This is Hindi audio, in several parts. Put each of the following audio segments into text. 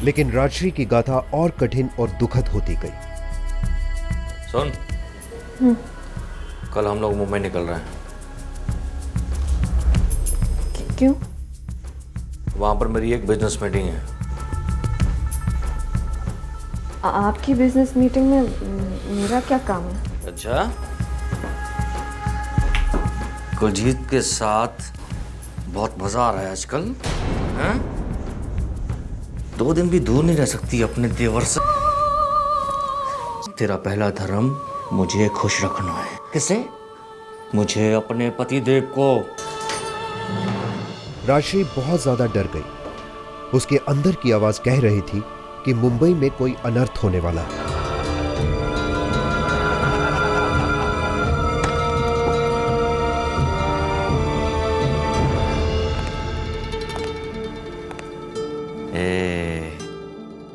लेकिन राजश्री की गाथा और कठिन और दुखद होती गई। सुन, कल हम लोग मुंबई निकल रहे हैं। क्यों? वहां पर मेरी एक बिजनेस मीटिंग है। आपकी बिजनेस मीटिंग में मेरा क्या काम है? अच्छा, कुलजीत के साथ बहुत मजा आ रहा है आजकल, हैं? 2 दिन भी दूर नहीं रह सकती अपने देवर से। तेरा पहला धर्म मुझे खुश रखना है। किसे? मुझे, अपने पति देव को। राजश्री बहुत ज्यादा डर गई। उसके अंदर की आवाज कह रही थी कि मुंबई में कोई अनर्थ होने वाला है।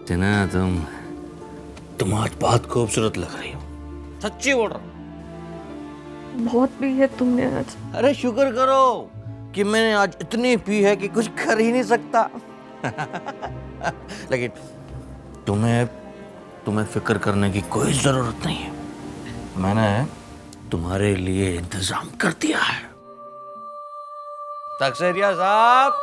जना, तुम आज बहुत खूबसूरत लग रही हो। सच्ची बोल रहा हूं। बहुत पी है तुमने आज। अरे शुक्र करो कि मैंने आज इतनी पी है कि कुछ कर ही नहीं सकता। लेकिन तुम्हें फिक्र करने की कोई जरूरत नहीं है। मैंने तुम्हारे लिए इंतजाम कर दिया है। तकसेरिया साहब,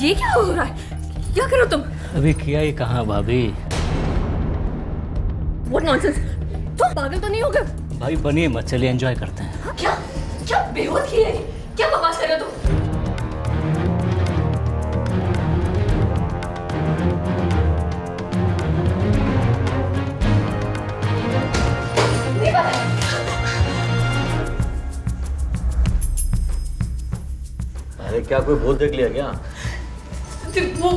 ये क्या हो रहा है? क्या करो तुम? अभी किया ही कहाँ भाभी? What nonsense! तुम पागल तो नहीं हो गए? भाई बनिए मत, चलिए एंजॉय करते हैं। क्या क्या बेहोश की है? क्या बकवास कर रहे हो तुम? अरे क्या कोई भूत देख लिया क्या? वो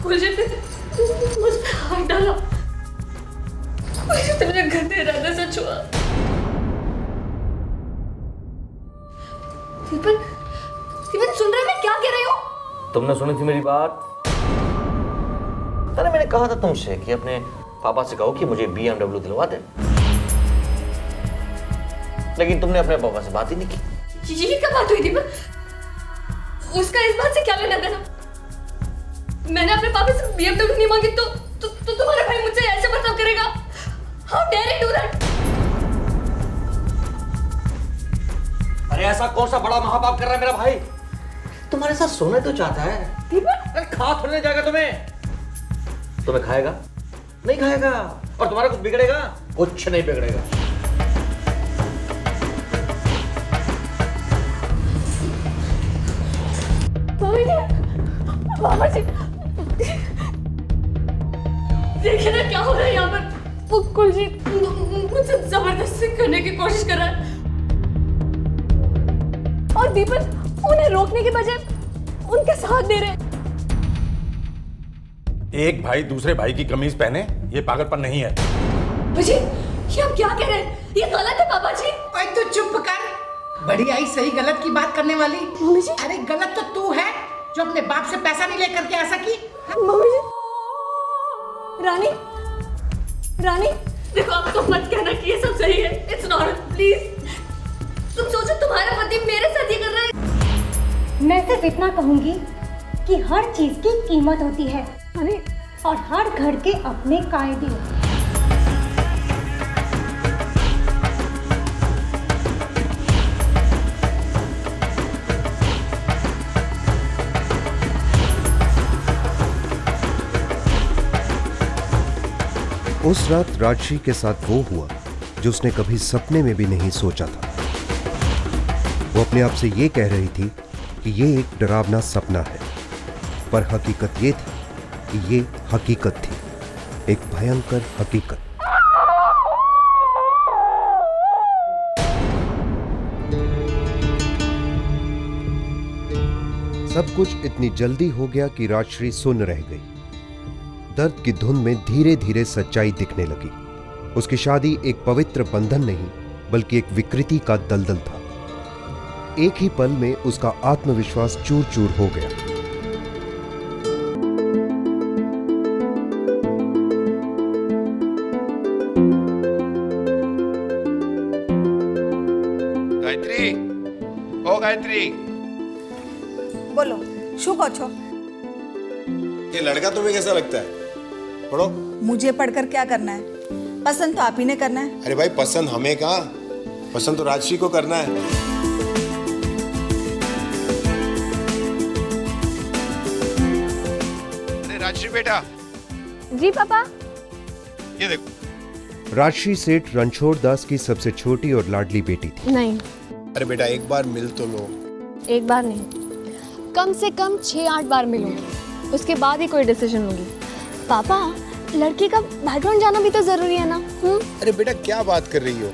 मुझे मुझ पे हाथ डाला। मुझे तुमने गंदे इरादे से छुआ। दीपन, सुन रहे मैं क्या कह रही हो? तुमने सुनी थी मेरी बात? अरे मैंने कहा था तुमसे कि अपने पापा से कहो कि मुझे BMW दिलवा दे, लेकिन तुमने अपने पापा से बात ही नहीं की। ये क्या बात हुई दीपन? उसका इस बात से क्या लेना देना? मैंने अपने पापा से BMW नहीं मांगी तो तुम्हारा भाई मुझसे ऐसे बर्ताव करेगा? How dare he do that? अरे ऐसा कौन सा बड़ा महापाप कर रहा है मेरा भाई? तुम्हारे साथ सोने तो चाहता है। दीपन, अरे खा थोड़ी जाएगा तुम्हें? तुम्हें खाएगा? नहीं खाएगा। और तुम्हारा कुछ बिगड़ेगा? कुछ नहीं बिगड़ेगा। मामा जी, देखिए ना क्या हो रहा है यहाँ पर। वो कुलजीत मुझसे जबरदस्ती करने की कोशिश कर रहा है और दीपन उन्हें रोकने के बजाय उनके साथ दे रहे। एक भाई दूसरे भाई की कमीज पहने, ये पागलपन नहीं है। जी, ये आप क्या कह रहे हैं? ये गलत है पापा जी। ओए तू चुप कर। बड़ी आई सही गलत की बात करने वाली। मम्मी जी, अरे गलत तो तू है जो अपने बाप से पैसा नहीं लेकर के आ सकी। मम्मी जी, रानी, देखो आप तो मत कहना कि ये सब सही है। It's not, please. तुम सोचो तुम्हारा पति मेरे साथ ये कर रहा है। मैं सिर्फ इतना कहूंगी कि हर चीज की कीमत होती है और हर घर के अपने कायदे होते हैं। उस रात राजश्री के साथ वो हुआ जो उसने कभी सपने में भी नहीं सोचा था। वो अपने आप से ये कह रही थी कि ये एक डरावना सपना है, पर हकीकत ये थी कि ये हकीकत थी, एक भयंकर हकीकत। सब कुछ इतनी जल्दी हो गया कि राजश्री सुन्न रह गई। दर्द की धुन में धीरे धीरे सच्चाई दिखने लगी। उसकी शादी एक पवित्र बंधन नहीं बल्कि एक विकृति का दलदल था। एक ही पल में उसका आत्मविश्वास चूर चूर हो गया। ગાયત્રી, ઓ ગાયત્રી, બોલો શું કહો છો? ये लड़का तुम्हें कैसा लगता है? पढ़ो। मुझे पढ़कर क्या करना है? पसंद तो आप ही ने करना है। अरे भाई पसंद हमें कहाँ, पसंद तो राजश्री को करना है। अरे राजश्री बेटा, जी पापा। ये देखो। राजश्री सेठ रणछोड़ दास की सबसे छोटी और लाडली बेटी थी। नहीं, अरे बेटा एक बार मिल तो लो। एक बार नहीं, कम से कम 6-8 बार मिलूंगी, उसके बाद ही कोई डिसीजन होगी। पापा, लड़की का बैकग्राउंड जाना भी तो जरूरी है ना? अरे बेटा क्या बात कर रही हो,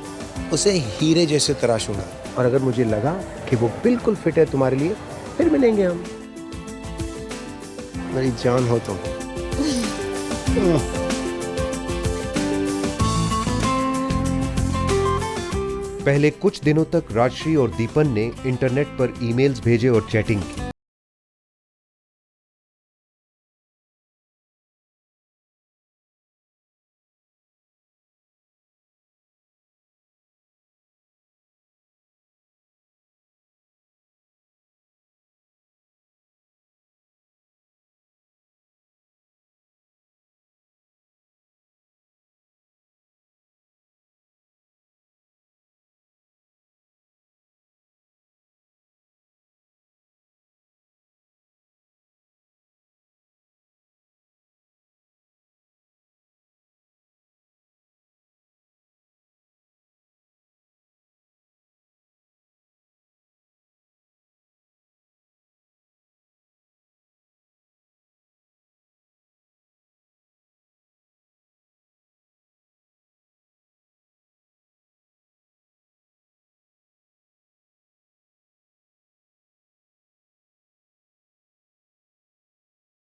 उसे हीरे जैसे तराशूंगा, और अगर मुझे लगा कि वो बिल्कुल फिट है तुम्हारे लिए, फिर मिलेंगे हम। मेरी जान हो तुम। पहले कुछ दिनों तक राजश्री और दीपन ने इंटरनेट पर ईमेल्स भेजे और चैटिंग की।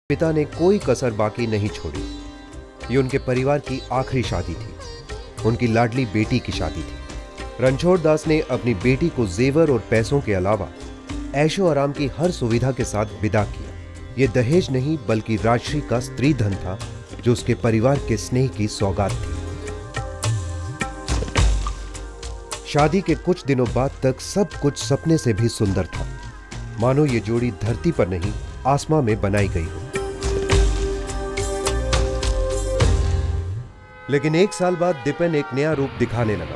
पिता ने कोई कसर बाकी नहीं छोड़ी। ये उनके परिवार की आखिरी शादी थी, उनकी लाडली बेटी की शादी थी। रणछोड़ दास ने अपनी बेटी को जेवर और पैसों के अलावा ऐशो आराम की हर सुविधा के साथ विदा किया। ये दहेज नहीं बल्कि राजश्री का स्त्री धन था, जो उसके परिवार के स्नेह की सौगात थी। शादी के कुछ दिनों बाद तक सब कुछ सपने से भी सुंदर था, मानो ये जोड़ी धरती पर नहीं आसमां में बनाई गई हो। लेकिन एक साल बाद दीपन एक नया रूप दिखाने लगा,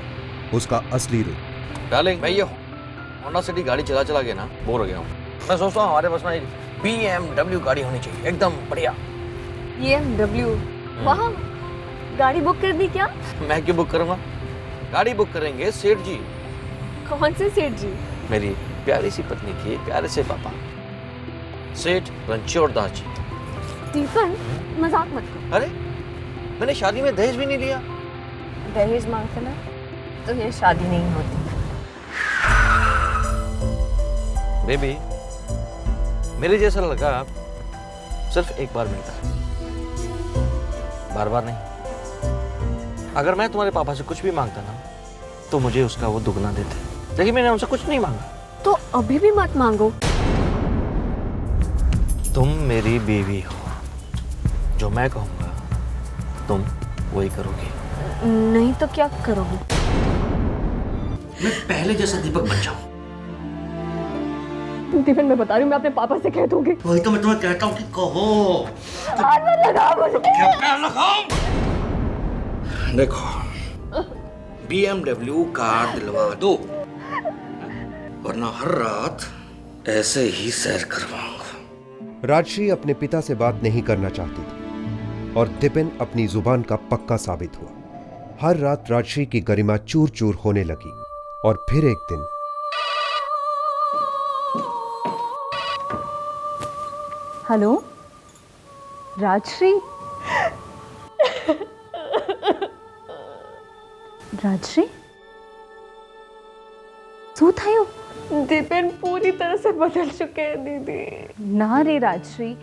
उसका असली रूप। डार्लिंग, मैं ये होंडा सिटी गाड़ी चला चला के ना बोर हो गया हूँ। मैं सोचता हूँ हमारे पास ना एक BMW गाड़ी होनी चाहिए, एकदम बढ़िया। BMW? वहाँ गाड़ी बुक कर दी क्या? मैं क्यों बुक करूँगा? गाड़ी बुक करेंगे सेठ जी। कौन से सेठ जी? मेरी प्यारी सी पत्नी के प्यारे से पापा, सेठ रणछोड़ दास जी। दीपन, मजाक मत करो। अरे मैंने शादी में दहेज भी नहीं लिया। दहेज मांगते ना तो ये शादी नहीं होती। बेबी, मेरे जैसा लड़का सिर्फ एक बार मिलता है, बार बार नहीं। अगर मैं तुम्हारे पापा से कुछ भी मांगता ना तो मुझे उसका वो दुगना देते, लेकिन मैंने उनसे कुछ नहीं मांगा। तो अभी भी मत मांगो। तुम मेरी बीवी हो, जो मैं कहूंगा तुम वही करोगी। नहीं तो क्या करोगे? मैं पहले जैसा दीपक बन जाऊं। दीपन, मैं बता रही हूँ, मैं अपने पापा से कह दूंगी। वही तो मैं तुम्हें कहता हूँ कि कहो। हाथ मत लगाओ मुझे। क्या लगाऊं? देखो, BMW कार दिलवा दो, वरना हर रात ऐसे ही सैर करवाऊंगा। राजश्री अपने पिता से बात नहीं करना चाहती थी और दीपन अपनी जुबान का पक्का साबित हुआ। हर रात राजश्री की गरिमा चूर चूर होने लगी और फिर एक दिन हेलो राजश्री? राजश्री શું થયું? दीपेन पूरी तरह से बदल चुके हैं दीदी। ना रे राजश्री,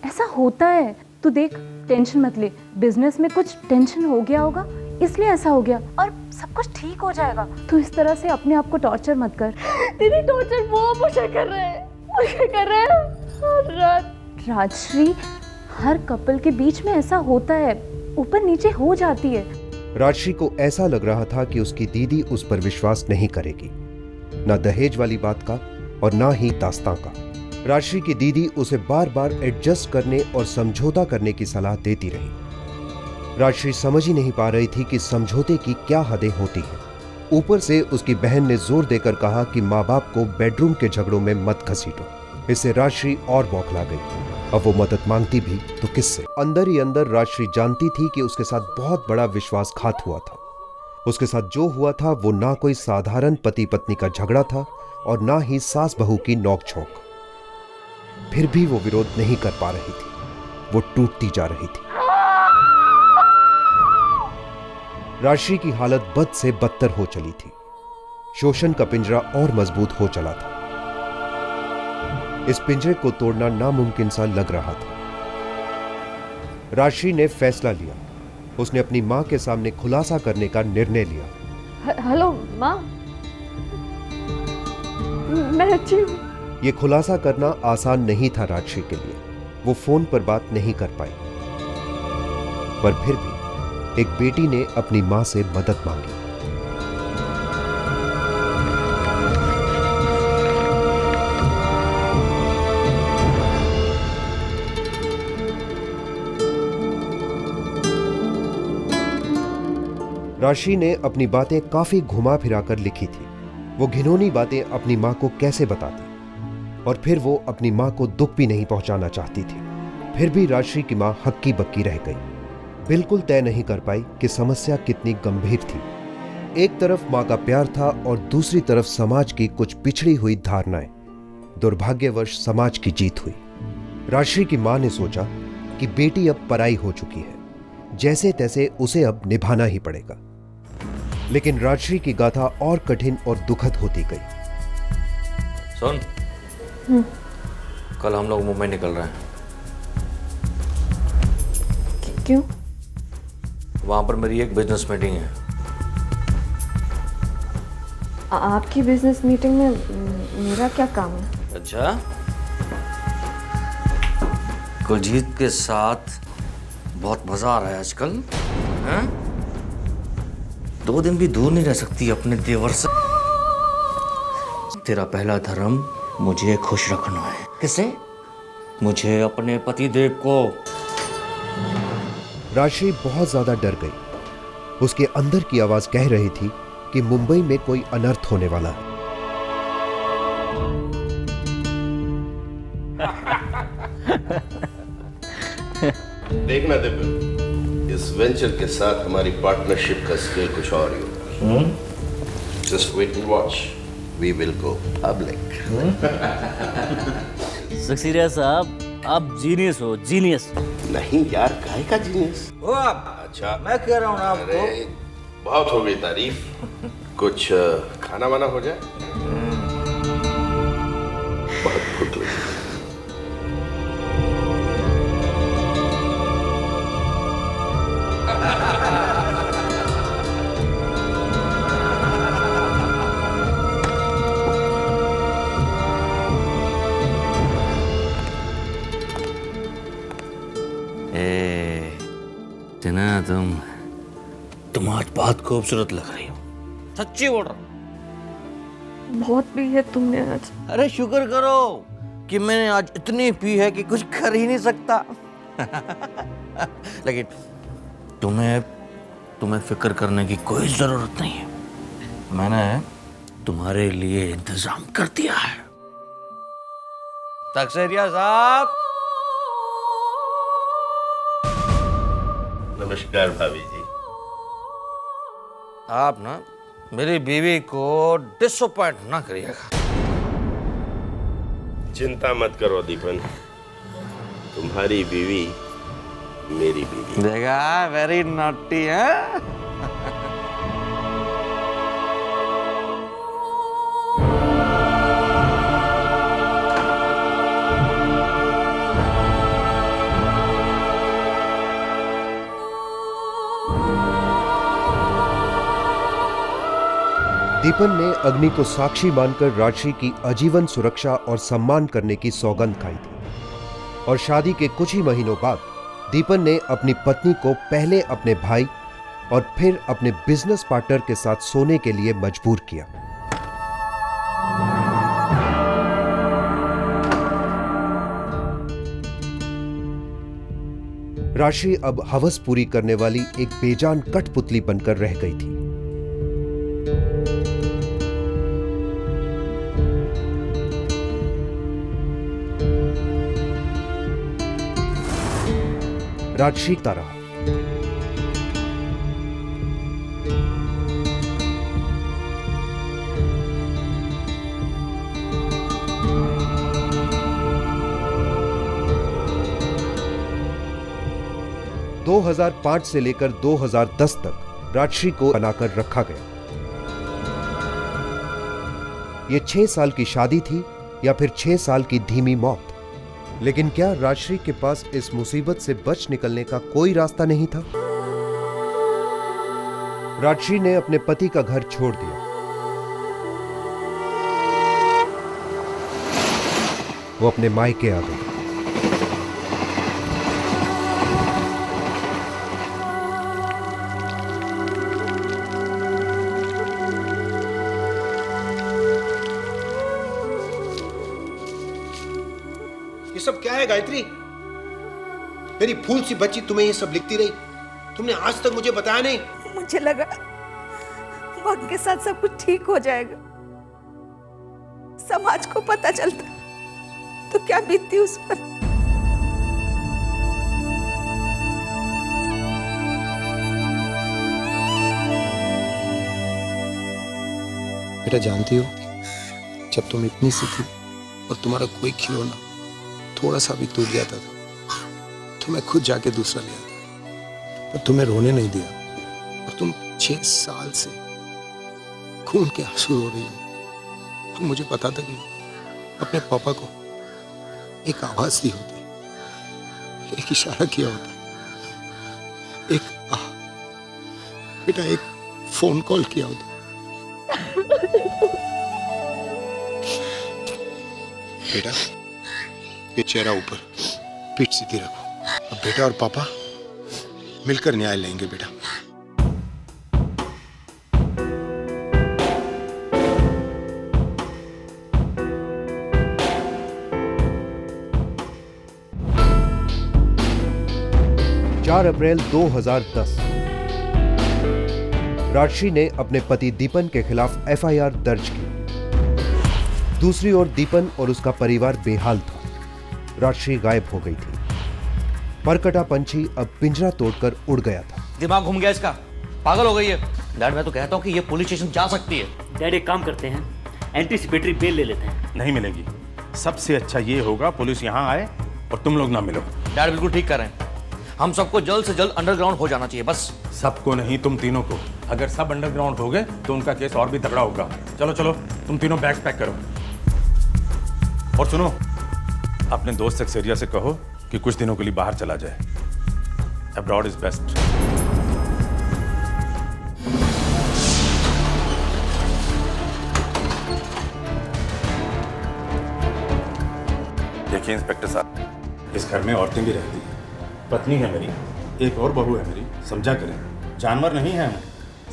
ऐसा होता है। तू देख, टेंशन मत ले, बिजनेस में कुछ टेंशन हो गया होगा इसलिए ऐसा हो गया, और सब कुछ ठीक हो जाएगा। तू इस तरह से अपने आप को टॉर्चर मत कर। दीदी टॉर्चर वो मुझे कर रहे हैं, मुझे कर रहे हैं हर रात। राजश्री, हर कपल के बीच में ऐसा होता है, ऊपर नीचे हो जाती है। राजश्री को ऐसा लग रहा था कि उसकी दीदी उस पर विश्वास नहीं करेगी, ना दहेज वाली बात का और ना ही दास्तां का। राजश्री की दीदी उसे बार बार एडजस्ट करने और समझौता करने की सलाह देती रही। राजश्री समझ ही नहीं पा रही थी कि समझौते की क्या हदें होती हैं। ऊपर से उसकी बहन ने जोर देकर कहा कि माँ बाप को बेडरूम के झगड़ों में मत घसीटो। इससे राजश्री और बौखला गई। अब वो मदद मांगती भी तो किससे? अंदर ही अंदर राजश्री जानती थी कि उसके साथ बहुत बड़ा विश्वासघात हुआ था। उसके साथ जो हुआ था वो ना कोई साधारण पति पत्नी का झगड़ा था और ना ही सास बहू की नोकझोंक। फिर भी वो विरोध नहीं कर पा रही थी, वो टूटती जा रही थी। राजश्री की हालत बद से बदतर हो चली थी। शोषण का पिंजरा और मजबूत हो चला था। इस पिंजरे को तोड़ना नामुमकिन सा लग रहा था। राजश्री ने फैसला लिया। उसने अपनी मां के सामने खुलासा करने का निर्णय लिया। हेलो माँ, मैं अच्छी हूँ। यह खुलासा करना आसान नहीं था राजश्री के लिए। वो फोन पर बात नहीं कर पाई, पर फिर भी एक बेटी ने अपनी मां से मदद मांगी। राजश्री ने अपनी बातें काफी घुमा फिरा कर लिखी थी। वो घिनौनी बातें अपनी मां को कैसे बताती, और फिर वो अपनी मां को दुख भी नहीं पहुंचाना चाहती थी। फिर भी राजश्री की मां हक्की बक्की रह गई। बिल्कुल तय नहीं कर पाई कि समस्या कितनी गंभीर थी। एक तरफ मां का प्यार था और दूसरी तरफ समाज की कुछ पिछड़ी हुई धारणाएं। दुर्भाग्यवश समाज की जीत हुई। राजश्री की मां ने सोचा कि बेटी अब पराई हो चुकी है, जैसे तैसे उसे अब निभाना ही पड़ेगा। लेकिन राजश्री की गाथा और कठिन और दुखद होती गई। सुन, कल हम लोग मुंबई निकल रहे हैं। क्यों? वहां पर मेरी एक बिजनेस मीटिंग है। आपकी बिजनेस मीटिंग में मेरा क्या काम है? अच्छा, कुलजीत के साथ बहुत मजा आ रहा है आजकल, हैं? 2 दिन भी दूर नहीं रह सकती अपने देवर से। तेरा पहला धर्म मुझे खुश रखना है। किसे? मुझे, अपने पतिदेव को। राजश्री बहुत ज्यादा डर गई। उसके अंदर की आवाज कह रही थी कि मुंबई में कोई अनर्थ होने वाला है। देखना दिव्य, इस वेंचर के साथ हमारी पार्टनरशिप का स्केल कुछ और ही होगा। Just wait and watch, we will go public. Seksaria साहब, आप जीनियस हो, जीनियस। नहीं यार, काहे का जीनियस? ओ आप, अच्छा, मैं कह रहा हूँ ना आपको। अरे, बहुत हो गई तारीफ। कुछ खाना वाना हो जाए। बहुत भूख लगी। जना, तुम आज बहुत खूबसूरत लग रही हो। सच्ची बोल रहा हूँ। बहुत पी है तुमने आज। अरे शुक्र करो कि मैंने आज इतनी पी है कि कुछ कर ही नहीं सकता। लेकिन तुम्हें फिक्र करने की कोई जरूरत नहीं है। मैंने तुम्हारे लिए इंतजाम कर दिया है। सक्सेरिया साहब। नमस्कार भाभी जी। आप ना मेरी बीवी को डिसअपॉइंट ना करिएगा। चिंता मत करो दीपन, तुम्हारी बीवी मेरी बीवी। देखा, वेरी नॉटी है। दीपन ने अग्नि को साक्षी मानकर राजश्री की आजीवन सुरक्षा और सम्मान करने की सौगंध खाई थी और शादी के कुछ ही महीनों बाद दीपन ने अपनी पत्नी को पहले अपने भाई और फिर अपने बिजनेस पार्टनर के साथ सोने के लिए मजबूर किया। राजश्री अब हवस पूरी करने वाली एक बेजान कठपुतली बनकर रह गई थी। राजश्री का रहा। दो 2005 से लेकर 2010 तक राजश्री को बनाकर रखा गया। यह 6 साल की शादी थी या फिर 6 साल की धीमी मौत। लेकिन क्या राजश्री के पास इस मुसीबत से बच निकलने का कोई रास्ता नहीं था? राजश्री ने अपने पति का घर छोड़ दिया। वो अपने मायके आ गई। ये सब क्या है गायत्री? मेरी फूल सी बच्ची तुम्हें ये सब लिखती रही, तुमने आज तक मुझे बताया नहीं। मुझे लगा वक्त के साथ सब कुछ ठीक हो जाएगा। समाज को पता चलता तो क्या बीतती उस पर। बेटा जानती हो, जब तुम इतनी सी थी और तुम्हारा कोई खिलौना थोड़ा सा भी टूट जाता था तो मैं खुद जाके दूसरा ले आता, पर तुम्हें रोने नहीं दिया। और तुम 6 साल से खून के आंसू रो रही हो और मुझे पता तक नहीं। अपने पापा को एक आवाज दी होती, एक इशारा किया होता, एक बेटा एक फोन कॉल किया होता। बेटा ये चेहरा ऊपर, पीठ सीधी रखो। अब बेटा और पापा मिलकर न्याय लेंगे बेटा। चार अप्रैल 2010 राजश्री ने अपने पति दीपन के खिलाफ एफआईआर दर्ज की। दूसरी ओर दीपन और उसका परिवार बेहाल था। राजश्री गायब हो गई थी। मरकटा पंछी अब पिंजरा तोड़कर उड़ गया था। दिमाग घूम गया इसका, पागल हो गई है। डैड मैं तो कहता हूँ कि ये पुलिस स्टेशन जा सकती है। डैड एक काम करते हैं, एंटीसिपेटरी बेल ले लेते हैं। नहीं मिलेगी। सबसे अच्छा ये होगा पुलिस यहाँ आए और तुम लोग ना मिलो। डैड बिल्कुल ठीक कर रहे हैं। हम सबको जल्द से जल्द अंडरग्राउंड हो जाना चाहिए बस। सबको नहीं, तुम तीनों को। अगर सब अंडरग्राउंड हो गए तो उनका केस और भी तगड़ा होगा। चलो चलो तुम तीनों बैग्स पैक करो। और सुनो, अपने दोस्त सेक्सेरिया से कहो कि कुछ दिनों के लिए बाहर चला जाए। Abroad is best. देखिए इंस्पेक्टर साहब, इस घर में औरतें भी रहती हैं। पत्नी है मेरी, एक और बहू है मेरी, समझा करें। जानवर नहीं है हम,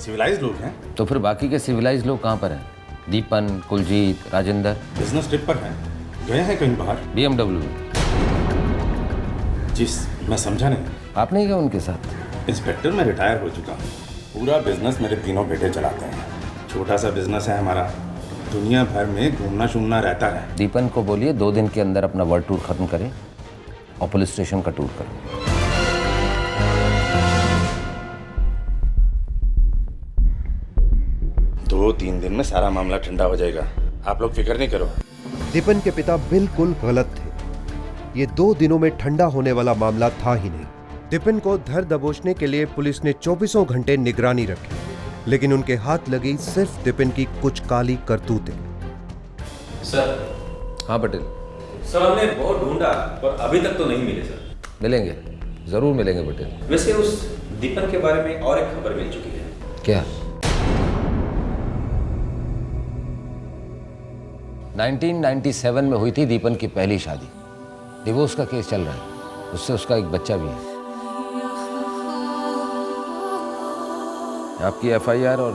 सिविलाइज्ड लोग हैं। तो फिर बाकी के सिविलाइज्ड लोग कहाँ पर हैं? दीपन, कुलजीत, राजेंद्र बिजनेस ट्रिप पर हैं, गए हैं कहीं बाहर। BMW। जिस मैं समझा नहीं। आप नहीं गए उनके साथ? इंस्पेक्टर मैं रिटायर हो चुका हूँ। पूरा बिजनेस मेरे तीनों बेटे चलाते हैं। छोटा सा बिजनेस है हमारा, दुनिया भर में घूमना शूमना रहता है। दीपन को बोलिए 2 दिन के अंदर अपना वर्ल्ड टूर खत्म करें और पुलिस स्टेशन का टूर करें। 2-3 दिन में सारा मामला ठंडा हो जाएगा, आप लोग फिक्र नहीं करो। दीपन के पिता बिल्कुल गलत थे। ये 2 दिनों में ठंडा होने वाला मामला था ही नहीं। दीपन को धर दबोचने के लिए पुलिस ने 24 घंटे निगरानी रखी, लेकिन उनके हाथ लगी सिर्फ दीपन की कुछ काली करतूतें। सर। हाँ पटेल। सर हमने बहुत ढूंढा पर अभी तक तो नहीं मिले सर। मिलेंगे, जरूर मिलेंगे पटेल। वैसे उस दीपन के बारे में और एक खबर मिल चुकी है। क्या? 1997 में हुई थी दीपन की पहली शादी। डिवोर्स का केस चल रहा है, उससे उसका एक बच्चा भी है। आपकी एफआईआर और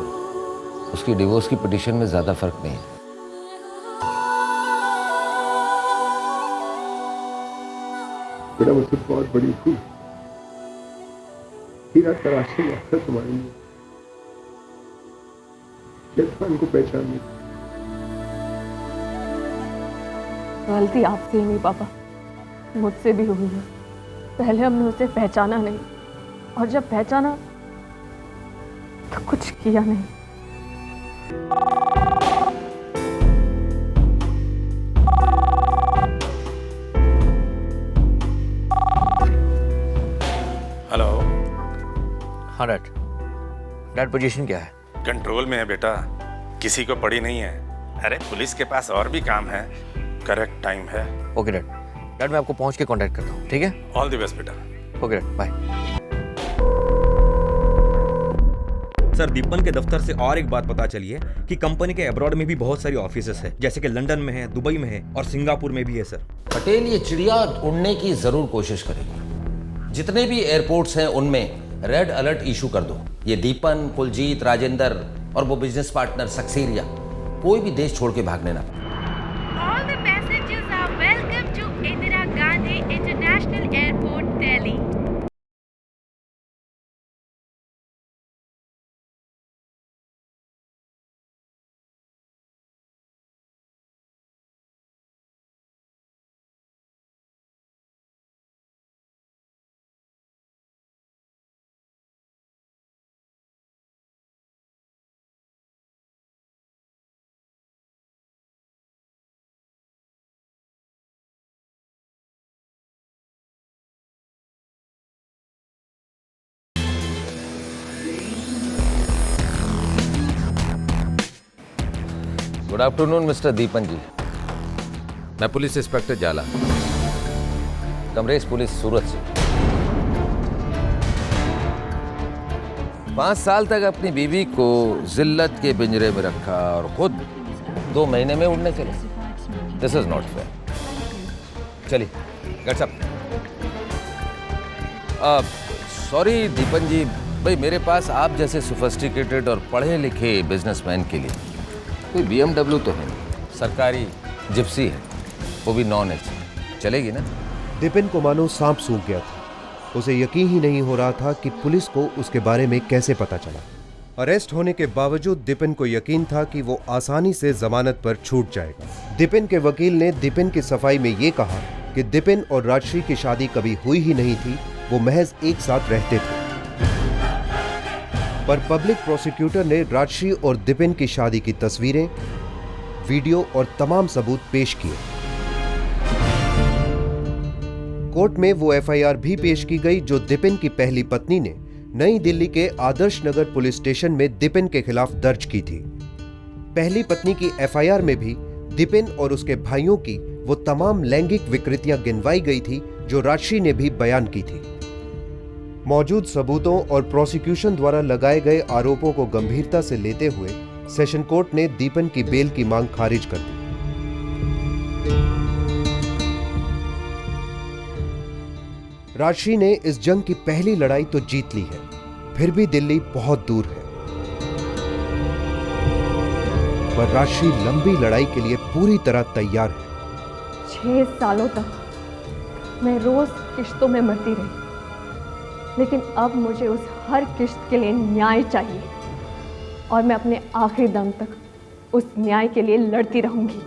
उसकी डिवोर्स की पिटीशन में ज्यादा फर्क नहीं है। बेटा मुझसे बहुत बड़ी भूल, हीरा तराशने में आता तुम्हारे लिए, इरफान को पहचान नहीं। गलती आपसे ही नहीं पापा, मुझसे भी हुई है। पहले हमने उसे पहचाना नहीं, और जब पहचाना तो कुछ किया नहीं। हेलो। हाँ डैड, डैड पोजीशन क्या है? कंट्रोल में है बेटा, किसी को पड़ी नहीं है। अरे पुलिस के पास और भी काम है, करेक्ट टाइम है। ओके डैड, डैड मैं आपको पहुंच के कांटेक्ट करता हूँ, ठीक है? ऑल द बेस्ट बेटा। Okay dad, bye. Sir, Deepan के दफ्तर से और एक बात पता चली है कि कंपनी के अब्रॉड में भी बहुत सारी ऑफिसेस है, जैसे कि लंदन में है, दुबई में है और सिंगापुर में भी है सर। पटेल ये चिड़िया उड़ने की जरूर कोशिश करेगी। जितने भी एयरपोर्ट्स हैं उनमें रेड अलर्ट इशू कर दो। ये दीपन, कुलजीत, राजेंद्र और वो बिजनेस पार्टनर सक्सेरिया कोई भी देश छोड़ के भागने ना पाए। All the passengers are welcome to Indira Gandhi International Airport, Delhi. Good afternoon mister Deepan ji. मैं पुलिस इंस्पेक्टर जाला, कमरेज पुलिस सूरत से। 5 साल तक अपनी बीवी को जिल्लत के पिंजरे में रखा और खुद 2 महीने में उड़ने चले। This is not fair. चलिए गेट्स अप। सॉरी दीपन जी, भाई मेरे पास आप जैसे सोफिस्टिकेटेड और पढ़े लिखे बिजनेसमैन के लिए कोई BMW तो है नहीं, सरकारी जिप्सी है, वो भी नॉन एसी। चलेगी ना? दिपिन को मानो सांप सूंघ गया था। उसे यकीन ही नहीं हो रहा था कि पुलिस को उसके बारे में कैसे पता चला। अरेस्ट होने के बावजूद दिपिन को यकीन था कि वो आसानी से जमानत पर छूट जाएगा। दिपिन के वकील ने दिपिन की सफाई में ये कहा कि दिपिन और राजश्री की शादी कभी हुई ही नहीं थी, वो महज एक साथ रहते थे। पर पब्लिक प्रोसिक्यूटर ने राजश्री और दिपिन की शादी की तस्वीरें, वीडियो और तमाम सबूत पेश किए। कोर्ट में वो एफआईआर भी पेश की गई जो दिपिन की पहली पत्नी ने नई दिल्ली के आदर्श नगर पुलिस स्टेशन में दिपिन के खिलाफ दर्ज की थी। पहली पत्नी की एफआईआर में भी दिपिन और उसके भाइयों की वो तमाम लैंगिक विकृतियां गिनवाई गई थी जो राजश्री ने भी बयान की थी। मौजूद सबूतों और प्रोसिक्यूशन द्वारा लगाए गए आरोपों को गंभीरता से लेते हुए सेशन कोर्ट ने दीपन की बेल की मांग खारिज कर दी। राजश्री ने इस जंग की पहली लड़ाई तो जीत ली है, फिर भी दिल्ली बहुत दूर है। पर राजश्री लंबी लड़ाई के लिए पूरी तरह तैयार है। 6 सालों तक मैं रोज किश्तों में मरती रही, लेकिन अब मुझे उस हर किश्त के लिए न्याय चाहिए और मैं अपने आखिरी दम तक उस न्याय के लिए लड़ती रहूंगी।